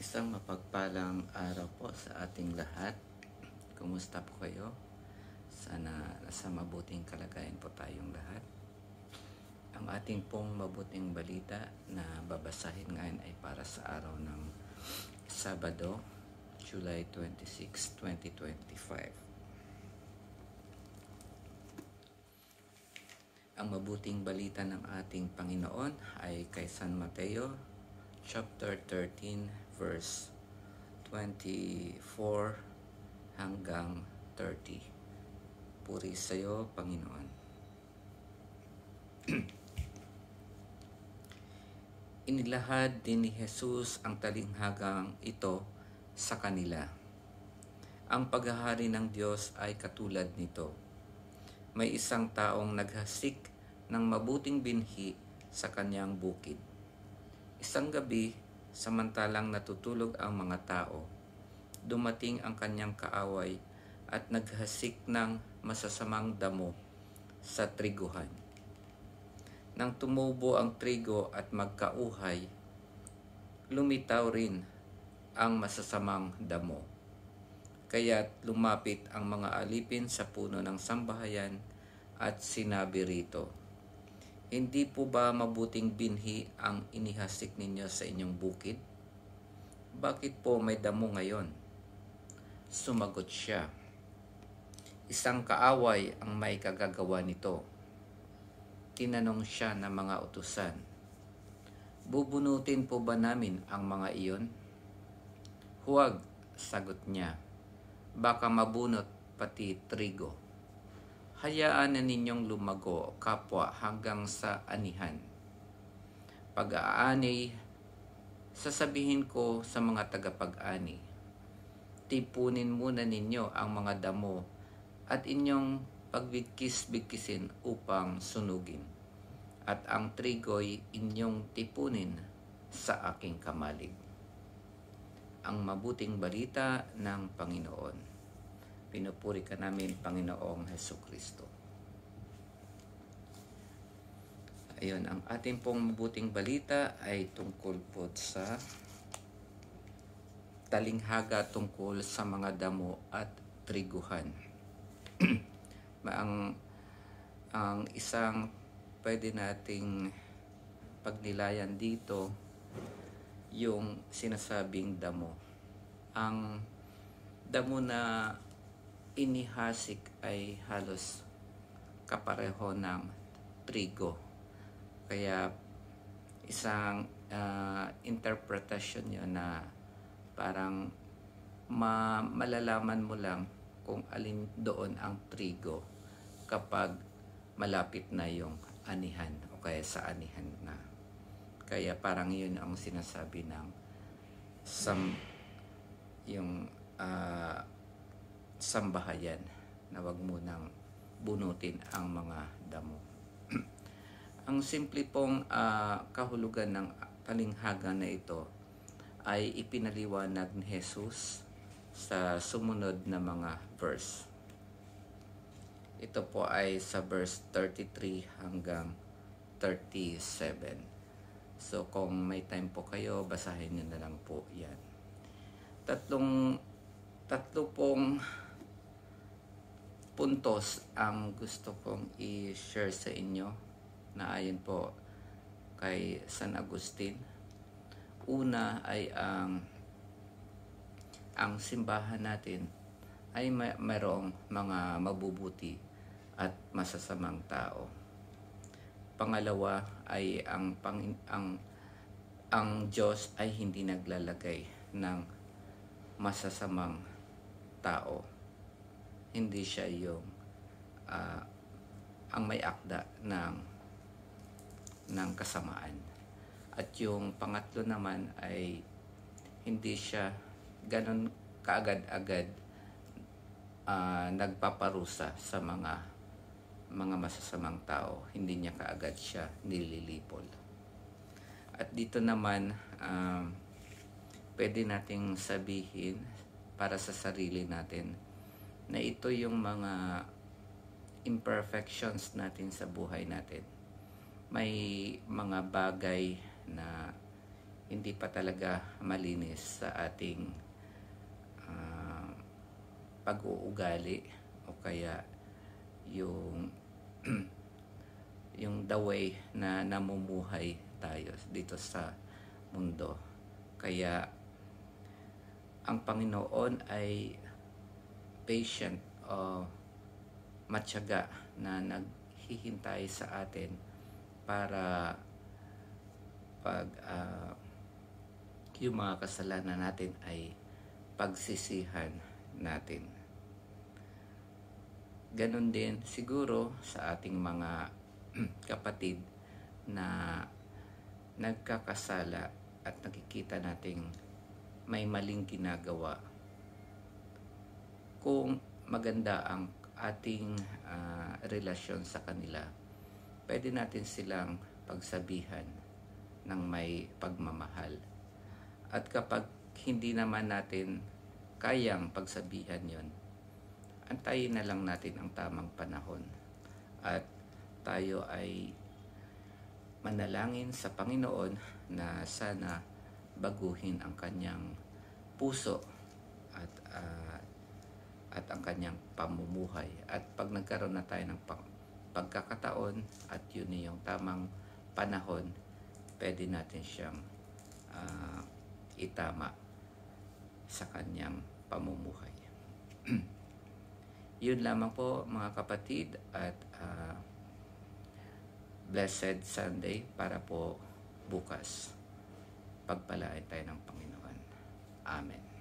Isang mapagpalang araw po sa ating lahat. Kumusta po kayo? Sana nasa mabuting kalagayan po tayong lahat. Ang ating pong mabuting balita na babasahin ngayon ay para sa araw ng Sabado, July 26, 2025. Ang mabuting balita ng ating Panginoon ay kay San Mateo, chapter 13, verse 24 hanggang 30. Puri sa iyo, Panginoon. Inilahad din ni Jesus ang talinghagang ito sa kanila. Ang paghahari ng Diyos ay katulad nito. May isang taong naghasik ng mabuting binhi sa kanyang bukid. Isang gabi, samantalang natutulog ang mga tao, dumating ang kanyang kaaway at naghasik ng masasamang damo sa triguhan. Nang tumubo ang trigo at magkauhay, lumitaw rin ang masasamang damo. Kaya't lumapit ang mga alipin sa puno ng sambahayan at sinabi rito, "Hindi po ba mabuting binhi ang inihasik ninyo sa inyong bukid? Bakit po may damo ngayon?" Sumagot siya, "Isang kaaway ang may kagagawa nito." Tinanong siya ng mga utusan, "Bubunutin po ba namin ang mga iyon?" "Huwag," sagot niya, "baka mabunot pati trigo. Hayaan na ninyong lumago kapwa hanggang sa anihan. Pag-aani, sasabihin ko sa mga tagapag-ani, tipunin muna ninyo ang mga damo at inyong pagbigkis-bigkisin upang sunugin, at ang trigo'y inyong tipunin sa aking kamalig." Ang mabuting balita ng Panginoon. Pinupuri ka namin, Panginoong Hesukristo. Ayun, ang ating pong mabuting balita ay tungkol po sa talinghaga tungkol sa mga damo at triguhan. ang isang pwede nating pagnilayan dito, yung sinasabing damo. Ang damo na inihasik ay halos kapareho ng trigo. Kaya isang interpretation yun na parang malalaman mo lang kung alin doon ang trigo kapag malapit na yung anihan o kaya sa anihan na. Kaya parang yun ang sinasabi ng sambahayan na wag mo nang bunutin ang mga damo. Ang simple pong kahulugan ng talinghaga na ito ay ipinaliwanag ni Jesus sa sumunod na mga verse. Ito po ay sa verse 33 hanggang 37. So kung may time po kayo, basahin nyo na lang po yan. Tatlo pong puntos ang gusto kong i-share sa inyo na ayon po kay San Agustin. Una ay ang simbahan natin ay mayroong mga mabubuti at masasamang tao. Pangalawa ay ang Diyos ay hindi naglalagay ng masasamang tao. Hindi siya yung ang may akda ng kasamaan. At yung pangatlo naman ay hindi siya ganun kaagad-agad nagpaparusa sa mga masasamang tao. Hindi niya kaagad siya nililipol. At dito naman, pwede nating sabihin para sa sarili natin na ito yung mga imperfections natin sa buhay natin. May mga bagay na hindi pa talaga malinis sa ating pag-uugali, o kaya yung yung the way na namumuhay tayo dito sa mundo. Kaya ang Panginoon ay patient o matyaga na naghihintay sa atin para pag yung mga kasalanan natin ay pagsisihan natin. Ganon din siguro sa ating mga kapatid na nagkakasala at nakikita nating may maling ginagawa. Kung maganda ang ating relasyon sa kanila, pwede natin silang pagsabihan ng may pagmamahal. At kapag hindi naman natin kayang pagsabihan yon, antayin na lang natin ang tamang panahon at tayo ay manalangin sa Panginoon na sana baguhin ang kanyang puso at ang kanyang pamumuhay. At pag nagkaroon na tayo ng pagkakataon at yun yung tamang panahon, pwede natin siyang itama sa kanyang pamumuhay. Yun lamang po mga kapatid, at blessed Sunday para po bukas. Pagpalain tayo ng Panginoon. Amen.